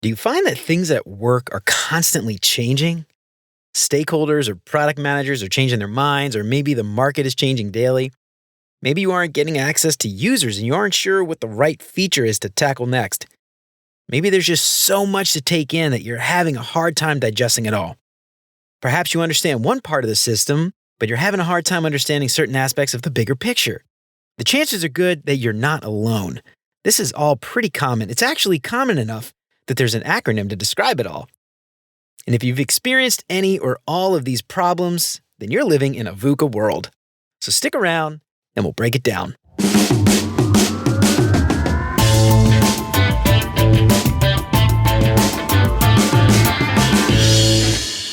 Do you find that things at work are constantly changing? Stakeholders or product managers are changing their minds, or maybe the market is changing daily. Maybe you aren't getting access to users and you aren't sure what the right feature is to tackle next. Maybe there's just so much to take in that you're having a hard time digesting it all. Perhaps you understand one part of the system, but you're having a hard time understanding certain aspects of the bigger picture. The chances are good that you're not alone. This is all pretty common. It's actually common enough that there's an acronym to describe it all. And if you've experienced any or all of these problems, then you're living in a VUCA world. So stick around and we'll break it down.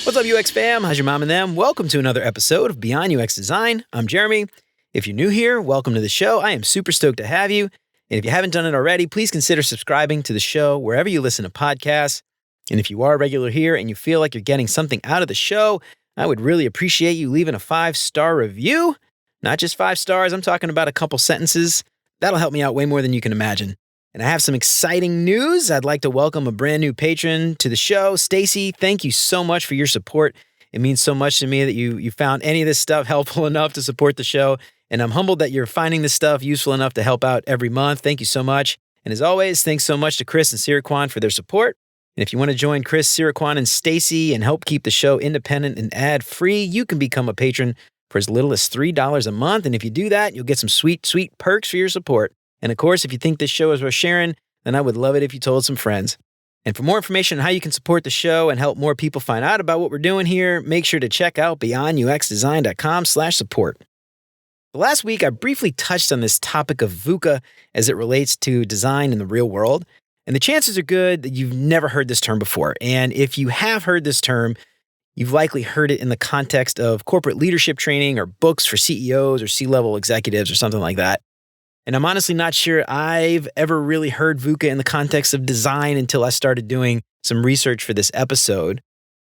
What's up, UX fam? How's your mom and them? Welcome to another episode of Beyond UX Design. I'm Jeremy. If you're new here, welcome to the show. I am super stoked to have you. And if you haven't done it already, please consider subscribing to the show wherever you listen to podcasts. And if you are a regular here and you feel like you're getting something out of the show, I would really appreciate you leaving a 5-star review. Not just 5 stars, I'm talking about a couple sentences. That'll help me out way more than you can imagine. And I have some exciting news. I'd like to welcome a brand new patron to the show. Stacy, thank you so much for your support. It means so much to me that you found any of this stuff helpful enough to support the show. And I'm humbled that you're finding this stuff useful enough to help out every month. Thank you so much. And as always, thanks so much to Chris and Siraquan for their support. And if you want to join Chris, Siraquan, and Stacy and help keep the show independent and ad-free, you can become a patron for as little as $3 a month. And if you do that, you'll get some sweet, sweet perks for your support. And of course, if you think this show is worth sharing, then I would love it if you told some friends. And for more information on how you can support the show and help more people find out about what we're doing here, make sure to check out beyonduxdesign.com/support. Last week, I briefly touched on this topic of VUCA as it relates to design in the real world. And the chances are good that you've never heard this term before. And if you have heard this term, you've likely heard it in the context of corporate leadership training or books for CEOs or C-level executives or something like that. And I'm honestly not sure I've ever really heard VUCA in the context of design until I started doing some research for this episode.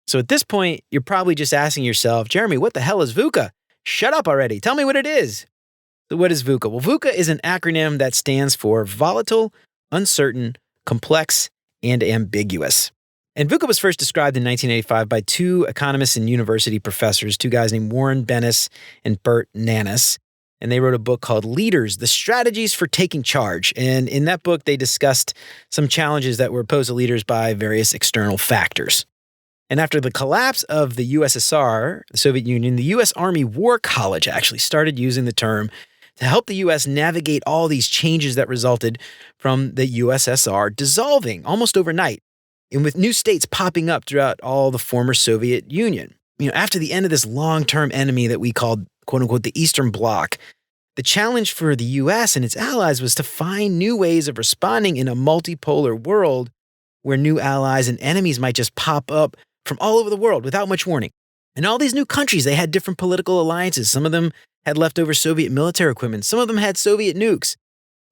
So at this point, you're probably just asking yourself, Jeremy, what the hell is VUCA? Shut up already. Tell me what it is. So what is VUCA? Well, VUCA is an acronym that stands for volatile, uncertain, complex, and ambiguous. And VUCA was first described in 1985 by two economists and university professors, two guys named Warren Bennis and Bert Nanas. And they wrote a book called Leaders, The Strategies for Taking Charge. And in that book, they discussed some challenges that were posed to leaders by various external factors. And after the collapse of the USSR, the Soviet Union, the U.S. Army War College actually started using the term to help the U.S. navigate all these changes that resulted from the USSR dissolving almost overnight, and with new states popping up throughout all the former Soviet Union. After the end of this long-term enemy that we called, quote-unquote, the Eastern Bloc, the challenge for the U.S. and its allies was to find new ways of responding in a multipolar world where new allies and enemies might just pop up from all over the world without much warning. And all these new countries, they had different political alliances. Some of them had leftover Soviet military equipment. Some of them had Soviet nukes.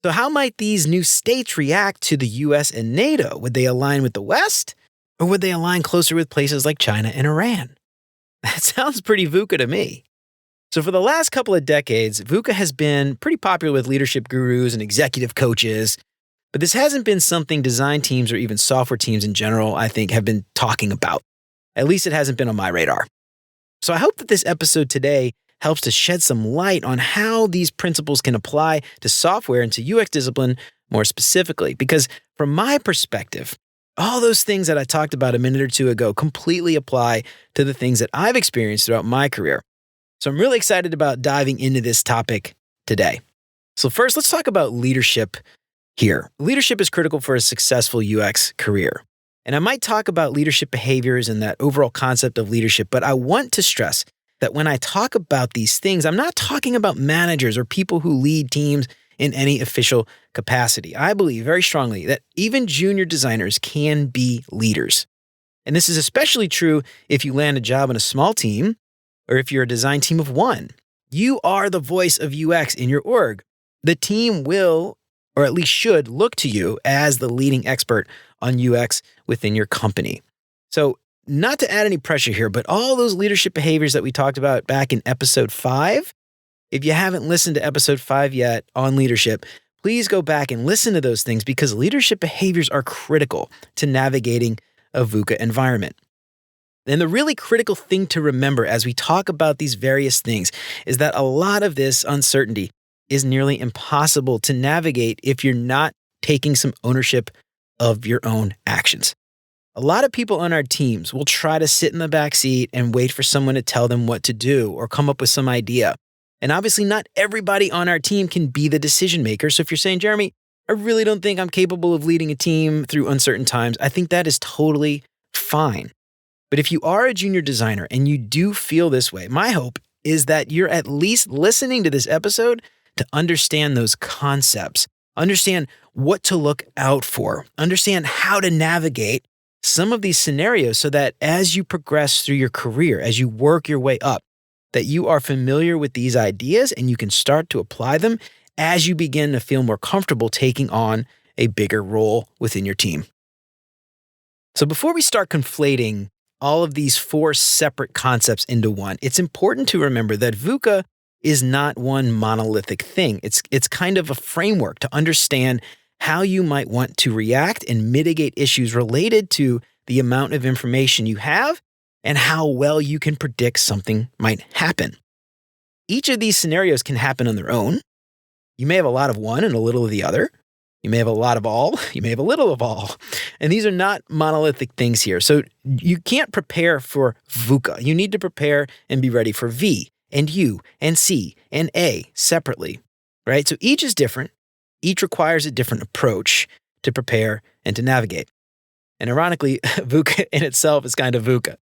So how might these new states react to the US and NATO? Would they align with the West? Or would they align closer with places like China and Iran? That sounds pretty VUCA to me. So for the last couple of decades, VUCA has been pretty popular with leadership gurus and executive coaches. But this hasn't been something design teams or even software teams in general, I think, have been talking about. At least it hasn't been on my radar. So I hope that this episode today helps to shed some light on how these principles can apply to software and to UX discipline more specifically. Because from my perspective, all those things that I talked about a minute or two ago completely apply to the things that I've experienced throughout my career. So I'm really excited about diving into this topic today. So first, let's talk about leadership here. Leadership is critical for a successful UX career. And I might talk about leadership behaviors and that overall concept of leadership, but I want to stress that when I talk about these things, I'm not talking about managers or people who lead teams in any official capacity. I believe very strongly that even junior designers can be leaders. And this is especially true if you land a job in a small team or if you're a design team of one. You are the voice of UX in your org. The team will, or at least should, look to you as the leading expert on UX within your company. So not to add any pressure here, but all those leadership behaviors that we talked about back in episode 5, if you haven't listened to episode 5 yet on leadership, please go back and listen to those things because leadership behaviors are critical to navigating a VUCA environment. And the really critical thing to remember as we talk about these various things is that a lot of this uncertainty is nearly impossible to navigate if you're not taking some ownership of your own actions. A lot of people on our teams will try to sit in the back seat and wait for someone to tell them what to do or come up with some idea. And obviously not everybody on our team can be the decision maker. So if you're saying, Jeremy, I really don't think I'm capable of leading a team through uncertain times, I think that is totally fine. But if you are a junior designer and you do feel this way, my hope is that you're at least listening to this episode to understand those concepts, understand what to look out for, understand how to navigate some of these scenarios so that as you progress through your career, as you work your way up, that you are familiar with these ideas and you can start to apply them as you begin to feel more comfortable taking on a bigger role within your team. So before we start conflating all of these 4 separate concepts into one, it's important to remember that VUCA is not one monolithic thing. It's kind of a framework to understand how you might want to react and mitigate issues related to the amount of information you have and how well you can predict something might happen. Each of these scenarios can happen on their own. You may have a lot of one and a little of the other. You may have a lot of all. You may have a little of all. And these are not monolithic things here. So you can't prepare for VUCA. You need to prepare and be ready for V and U and C and A separately, right? So each is different. Each requires a different approach to prepare and to navigate. And ironically, VUCA in itself is kind of VUCA.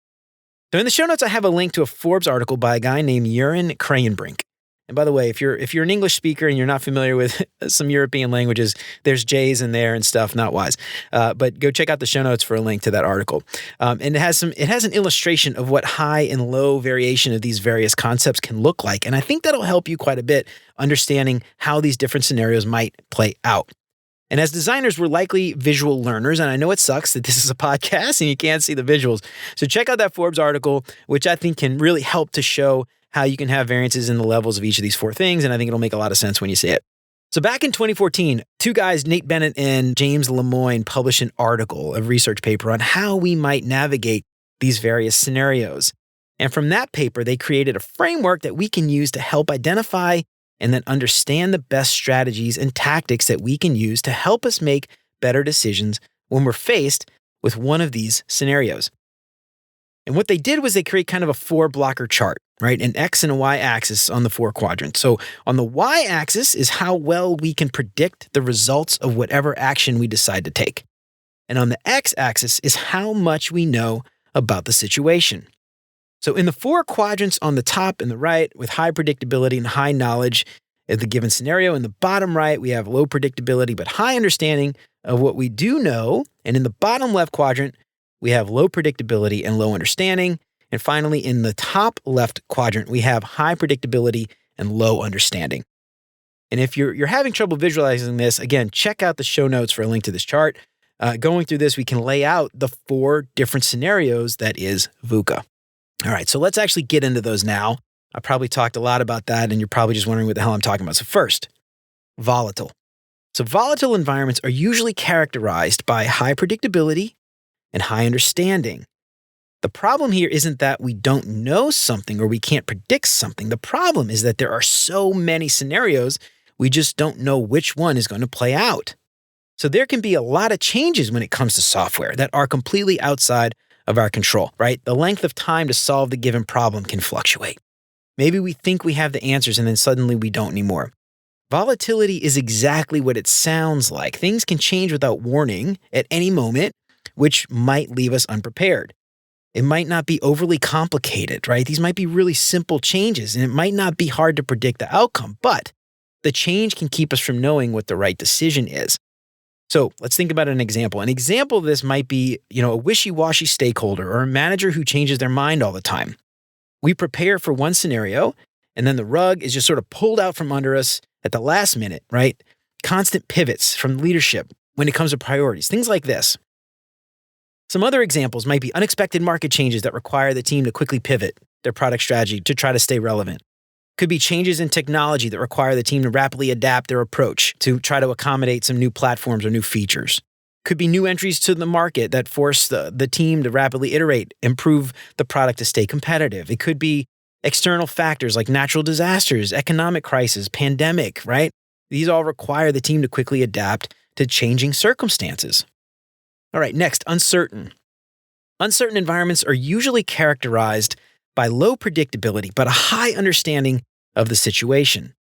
So in the show notes, I have a link to a Forbes article by a guy named Jeroen Kraaienbrink. And by the way, if you're an English speaker and you're not familiar with some European languages, there's J's in there and stuff, not Y's. But go check out the show notes for a link to that article. And it has an illustration of what high and low variation of these various concepts can look like. And I think that'll help you quite a bit understanding how these different scenarios might play out. And as designers, we're likely visual learners. And I know it sucks that this is a podcast and you can't see the visuals. So check out that Forbes article, which I think can really help to show how you can have variances in the levels of each of these 4 things. And I think it'll make a lot of sense when you see it. So back in 2014, 2 guys, Nate Bennett and James Lemoyne, published an article, a research paper on how we might navigate these various scenarios. And from that paper, they created a framework that we can use to help identify and then understand the best strategies and tactics that we can use to help us make better decisions when we're faced with one of these scenarios. And what they did was they create kind of a 4-blocker chart, right? An X and a Y axis on the 4 quadrants. So on the Y axis is how well we can predict the results of whatever action we decide to take. And on the X axis is how much we know about the situation. So in the 4 quadrants on the top and the right, with high predictability and high knowledge of the given scenario, in the bottom right, we have low predictability but high understanding of what we do know. And in the bottom left quadrant, we have low predictability and low understanding. And finally, in the top left quadrant, we have high predictability and low understanding. And if you're having trouble visualizing this, again, check out the show notes for a link to this chart. Going through this, we can lay out the 4 different scenarios that is VUCA. All right, so let's actually get into those now. I probably talked a lot about that, and you're probably just wondering what the hell I'm talking about. So first, volatile. So volatile environments are usually characterized by high predictability and high understanding. The problem here isn't that we don't know something or we can't predict something. The problem is that there are so many scenarios, we just don't know which one is going to play out. So there can be a lot of changes when it comes to software that are completely outside of our control, right? The length of time to solve the given problem can fluctuate. Maybe we think we have the answers and then suddenly we don't anymore. Volatility is exactly what it sounds like. Things can change without warning at any moment, which might leave us unprepared. It might not be overly complicated, right? These might be really simple changes and it might not be hard to predict the outcome, but the change can keep us from knowing what the right decision is. So let's think about an example. An example of this might be, a wishy-washy stakeholder or a manager who changes their mind all the time. We prepare for one scenario and then the rug is just sort of pulled out from under us at the last minute, right? Constant pivots from leadership when it comes to priorities, things like this. Some other examples might be unexpected market changes that require the team to quickly pivot their product strategy to try to stay relevant. Could be changes in technology that require the team to rapidly adapt their approach to try to accommodate some new platforms or new features. Could be new entries to the market that force the team to rapidly iterate, improve the product to stay competitive. It could be external factors like natural disasters, economic crisis, pandemic, right? These all require the team to quickly adapt to changing circumstances. All right, next, uncertain. Uncertain environments are usually characterized by low predictability, but a high understanding of the situation.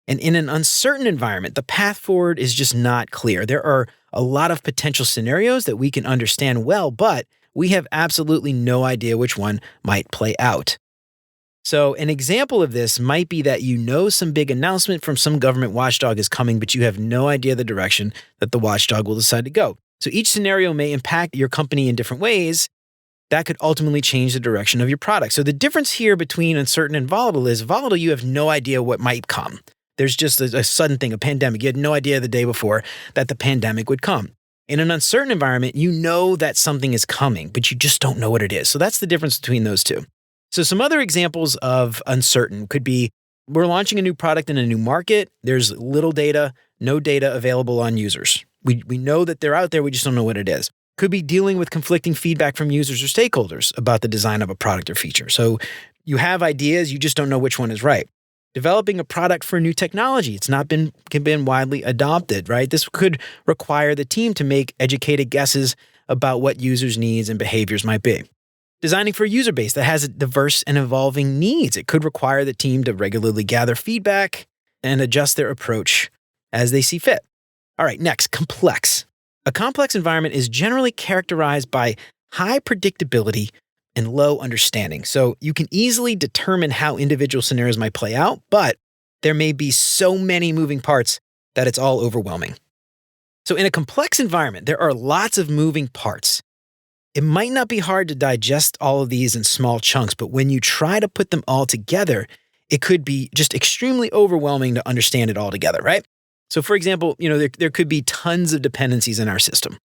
And in an uncertain environment, the path forward is just not clear. There are a lot of potential scenarios that we can understand well, but we have absolutely no idea which one might play out. So an example of this might be that you know some big announcement from some government watchdog is coming, but you have no idea the direction that the watchdog will decide to go. So each scenario may impact your company in different ways. That could ultimately change the direction of your product. So the difference here between uncertain and volatile is volatile, you have no idea what might come. There's just a sudden thing, a pandemic. You had no idea the day before that the pandemic would come. In an uncertain environment, you know that something is coming, but you just don't know what it is. So that's the difference between those two. So some other examples of uncertain could be we're launching a new product in a new market. There's little data, no data available on users. We know that they're out there. We just don't know what it is. Could be dealing with conflicting feedback from users or stakeholders about the design of a product or feature. So you have ideas, you just don't know which one is right. Developing a product for new technology. It's not been widely adopted, right? This could require the team to make educated guesses about what users' needs and behaviors might be. Designing for a user base that has diverse and evolving needs. It could require the team to regularly gather feedback and adjust their approach as they see fit. All right, next, complex. A complex environment is generally characterized by high predictability and low understanding. So you can easily determine how individual scenarios might play out, but there may be so many moving parts that it's all overwhelming. So in a complex environment, there are lots of moving parts. It might not be hard to digest all of these in small chunks, but when you try to put them all together, it could be just extremely overwhelming to understand it all together, right? So for example, there could be tons of dependencies in our system.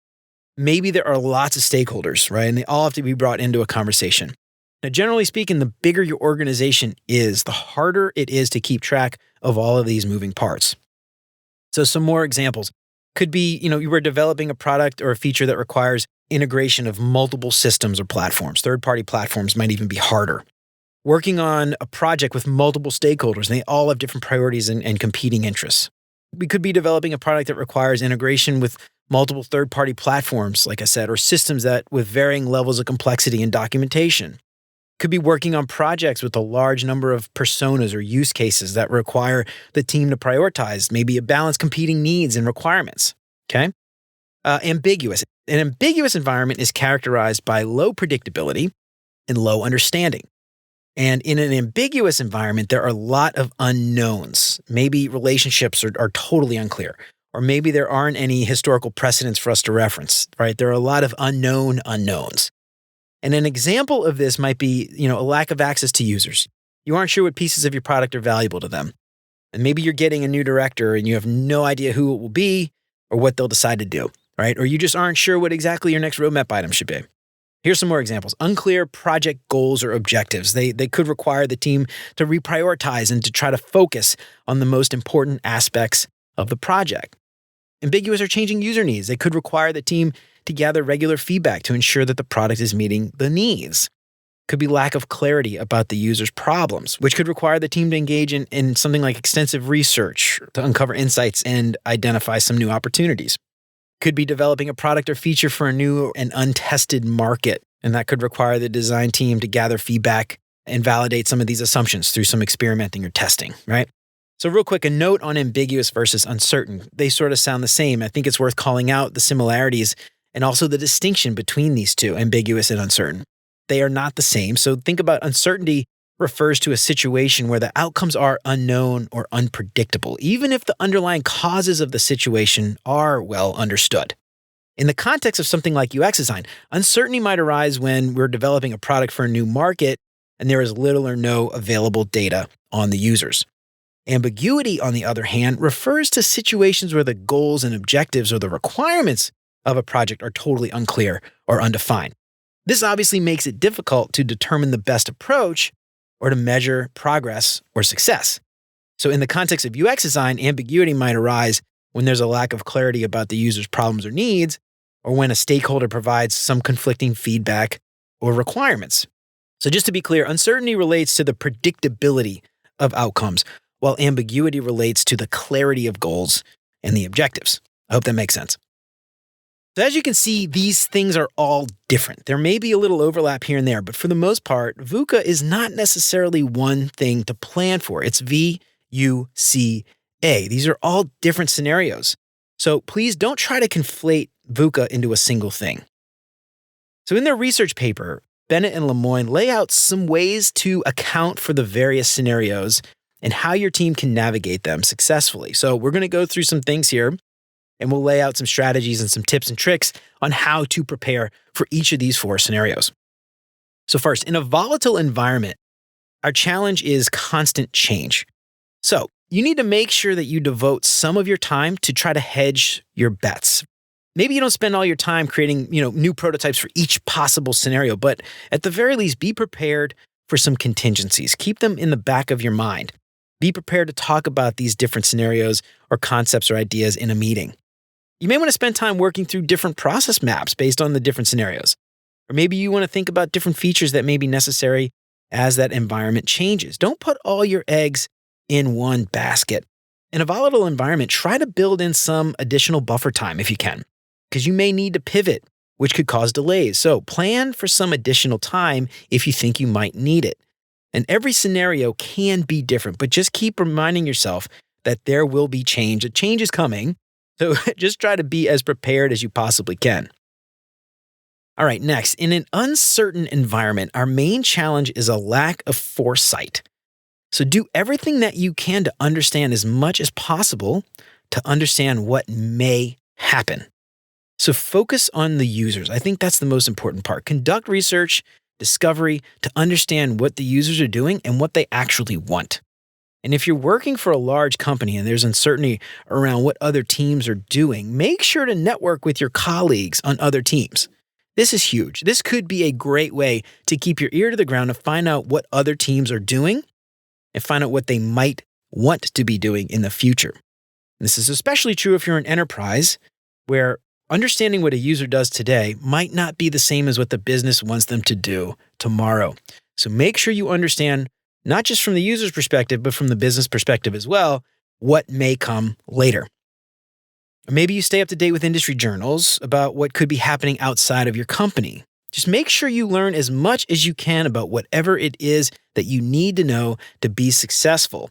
Maybe there are lots of stakeholders, right? And they all have to be brought into a conversation. Now, generally speaking, the bigger your organization is, the harder it is to keep track of all of these moving parts. So some more examples could be, you were developing a product or a feature that requires integration of multiple systems or platforms. Third-party platforms might even be harder. Working on a project with multiple stakeholders, and they all have different priorities and competing interests. We could be developing a product that requires integration with multiple third-party platforms, like I said, or systems that with varying levels of complexity and documentation. Could be working on projects with a large number of personas or use cases that require the team to prioritize, maybe balance competing needs and requirements. Okay? Ambiguous. An ambiguous environment is characterized by low predictability and low understanding. And in an ambiguous environment, there are a lot of unknowns. Maybe relationships are totally unclear, or maybe there aren't any historical precedents for us to reference, right? There are a lot of unknown unknowns. And an example of this might be, a lack of access to users. You aren't sure what pieces of your product are valuable to them. And maybe you're getting a new director and you have no idea who it will be or what they'll decide to do, right? Or you just aren't sure what exactly your next roadmap item should be. Here's some more examples. Unclear project goals or objectives. They could require the team to reprioritize and to try to focus on the most important aspects of the project. Ambiguous or changing user needs. They could require the team to gather regular feedback to ensure that the product is meeting the needs. Could be lack of clarity about the user's problems, which could require the team to engage in something like extensive research to uncover insights and identify some new opportunities. Could be developing a product or feature for a new and untested market, and that could require the design team to gather feedback and validate some of these assumptions through some experimenting or testing, right? So real quick, a note on ambiguous versus uncertain. They sort of sound the same. I think it's worth calling out the similarities and also the distinction between these two, ambiguous and uncertain. They are not the same. So think about uncertainty refers to a situation where the outcomes are unknown or unpredictable, even if the underlying causes of the situation are well understood. In the context of something like UX design, uncertainty might arise when we're developing a product for a new market and there is little or no available data on the users. Ambiguity, on the other hand, refers to situations where the goals and objectives or the requirements of a project are totally unclear or undefined. This obviously makes it difficult to determine the best approach, or to measure progress or success. So in the context of UX design, ambiguity might arise when there's a lack of clarity about the user's problems or needs, or when a stakeholder provides some conflicting feedback or requirements. So just to be clear, uncertainty relates to the predictability of outcomes, while ambiguity relates to the clarity of goals and the objectives. I hope that makes sense. So as you can see, these things are all different. There may be a little overlap here and there, but for the most part, VUCA is not necessarily one thing to plan for. It's VUCA. These are all different scenarios. So please don't try to conflate VUCA into a single thing. So in their research paper, Bennett and Lemoine lay out some ways to account for the various scenarios and how your team can navigate them successfully. So we're going to go through some things here, and we'll lay out some strategies and some tips and tricks on how to prepare for each of these 4 scenarios. So first, in a volatile environment, our challenge is constant change. So you need to make sure that you devote some of your time to try to hedge your bets. Maybe you don't spend all your time creating, new prototypes for each possible scenario, but at the very least, be prepared for some contingencies. Keep them in the back of your mind. Be prepared to talk about these different scenarios or concepts or ideas in a meeting. You may want to spend time working through different process maps based on the different scenarios. Or maybe you want to think about different features that may be necessary as that environment changes. Don't put all your eggs in one basket. In a volatile environment, try to build in some additional buffer time if you can, because you may need to pivot, which could cause delays. So plan for some additional time if you think you might need it. And every scenario can be different, but just keep reminding yourself that there will be change. A change is coming. So just try to be as prepared as you possibly can. All right, next, in an uncertain environment, our main challenge is a lack of foresight. So do everything that you can to understand as much as possible to understand what may happen. So focus on the users. I think that's the most important part. Conduct research, discovery to understand what the users are doing and what they actually want. And if you're working for a large company and there's uncertainty around what other teams are doing, make sure to network with your colleagues on other teams. This is huge. This could be a great way to keep your ear to the ground to find out what other teams are doing and find out what they might want to be doing in the future. And this is especially true if you're an enterprise where understanding what a user does today might not be the same as what the business wants them to do tomorrow. So make sure you understand, not just from the user's perspective, but from the business perspective as well, what may come later. Or maybe you stay up to date with industry journals about what could be happening outside of your company. Just make sure you learn as much as you can about whatever it is that you need to know to be successful.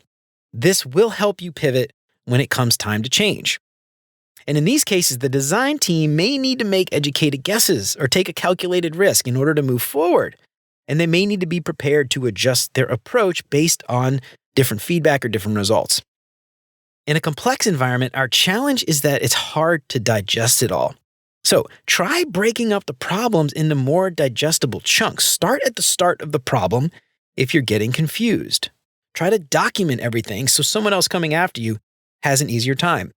This will help you pivot when it comes time to change. And in these cases, the design team may need to make educated guesses or take a calculated risk in order to move forward. And they may need to be prepared to adjust their approach based on different feedback or different results. In a complex environment, our challenge is that it's hard to digest it all. So try breaking up the problems into more digestible chunks. Start at the start of the problem if you're getting confused. Try to document everything so someone else coming after you has an easier time.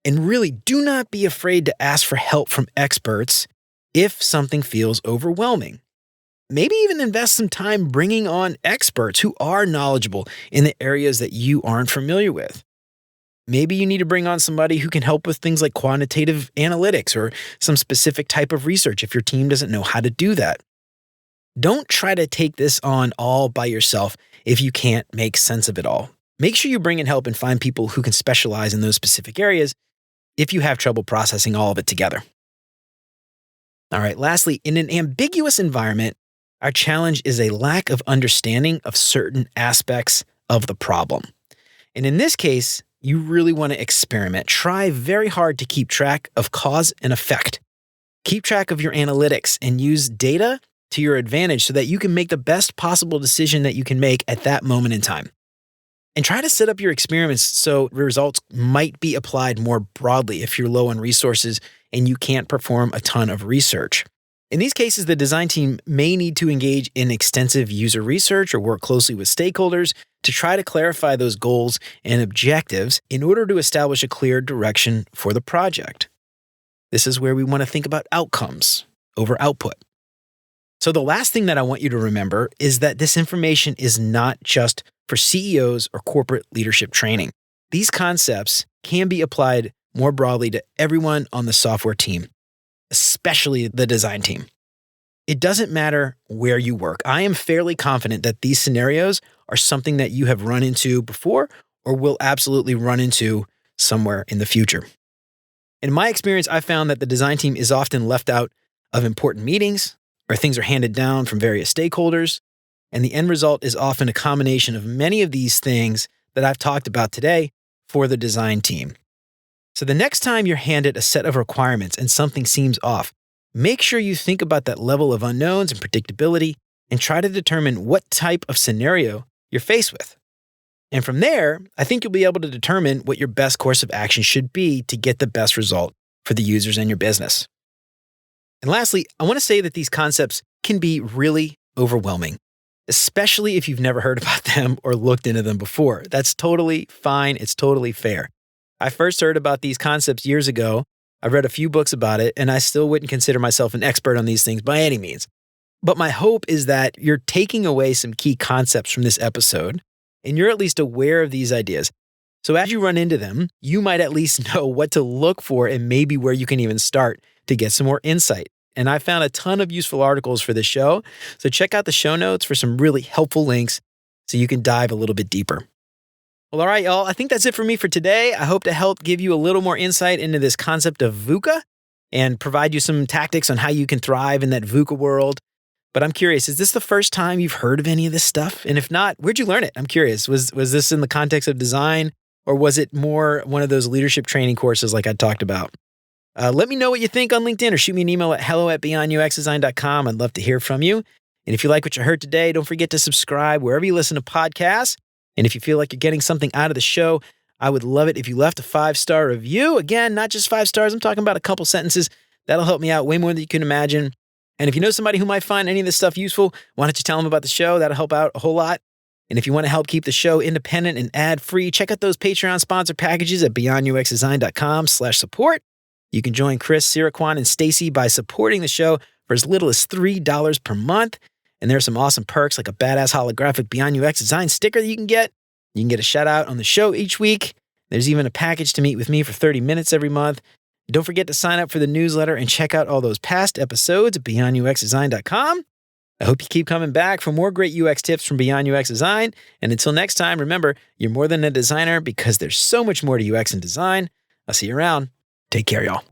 And really, do not be afraid to ask for help from experts if something feels overwhelming. Maybe even invest some time bringing on experts who are knowledgeable in the areas that you aren't familiar with. Maybe you need to bring on somebody who can help with things like quantitative analytics or some specific type of research if your team doesn't know how to do that. Don't try to take this on all by yourself if you can't make sense of it all. Make sure you bring in help and find people who can specialize in those specific areas if you have trouble processing all of it together. All right, lastly, in an ambiguous environment, our challenge is a lack of understanding of certain aspects of the problem. And in this case, you really want to experiment. Try very hard to keep track of cause and effect. Keep track of your analytics and use data to your advantage so that you can make the best possible decision that you can make at that moment in time. And try to set up your experiments so results might be applied more broadly if you're low on resources and you can't perform a ton of research. In these cases, the design team may need to engage in extensive user research or work closely with stakeholders to try to clarify those goals and objectives in order to establish a clear direction for the project. This is where we want to think about outcomes over output. So the last thing that I want you to remember is that this information is not just for CEOs or corporate leadership training. These concepts can be applied more broadly to everyone on the software team, especially the design team. It doesn't matter where you work. I am fairly confident that these scenarios are something that you have run into before or will absolutely run into somewhere in the future. In my experience, I found that the design team is often left out of important meetings or things are handed down from various stakeholders, and the end result is often a combination of many of these things that I've talked about today for the design team. So the next time you're handed a set of requirements and something seems off, make sure you think about that level of unknowns and predictability and try to determine what type of scenario you're faced with. And from there, I think you'll be able to determine what your best course of action should be to get the best result for the users and your business. And lastly, I want to say that these concepts can be really overwhelming, especially if you've never heard about them or looked into them before. That's totally fine. It's totally fair. I first heard about these concepts years ago. I've read a few books about it, and I still wouldn't consider myself an expert on these things by any means. But my hope is that you're taking away some key concepts from this episode, and you're at least aware of these ideas. So as you run into them, you might at least know what to look for and maybe where you can even start to get some more insight. And I found a ton of useful articles for this show, so check out the show notes for some really helpful links so you can dive a little bit deeper. Well, all right, y'all. I think that's it for me for today. I hope to help give you a little more insight into this concept of VUCA and provide you some tactics on how you can thrive in that VUCA world. But I'm curious, is this the first time you've heard of any of this stuff? And if not, where'd you learn it? I'm curious. Was this in the context of design, or was it more one of those leadership training courses like I talked about? Let me know what you think on LinkedIn or shoot me an email at hello@beyonduxdesign.com. I'd love to hear from you. And if you like what you heard today, don't forget to subscribe wherever you listen to podcasts. And if you feel like you're getting something out of the show, I would love it if you left a 5-star review. Again, not just 5 stars. I'm talking about a couple sentences. That'll help me out way more than you can imagine. And if you know somebody who might find any of this stuff useful, why don't you tell them about the show? That'll help out a whole lot. And if you want to help keep the show independent and ad-free, check out those Patreon sponsor packages at beyonduxdesign.com/support. You can join Chris, Siraquan, and Stacy by supporting the show for as little as $3 per month. And there are some awesome perks like a badass holographic Beyond UX Design sticker that you can get. You can get a shout out on the show each week. There's even a package to meet with me for 30 minutes every month. Don't forget to sign up for the newsletter and check out all those past episodes at beyonduxdesign.com. I hope you keep coming back for more great UX tips from Beyond UX Design. And until next time, remember, you're more than a designer because there's so much more to UX and design. I'll see you around. Take care, y'all.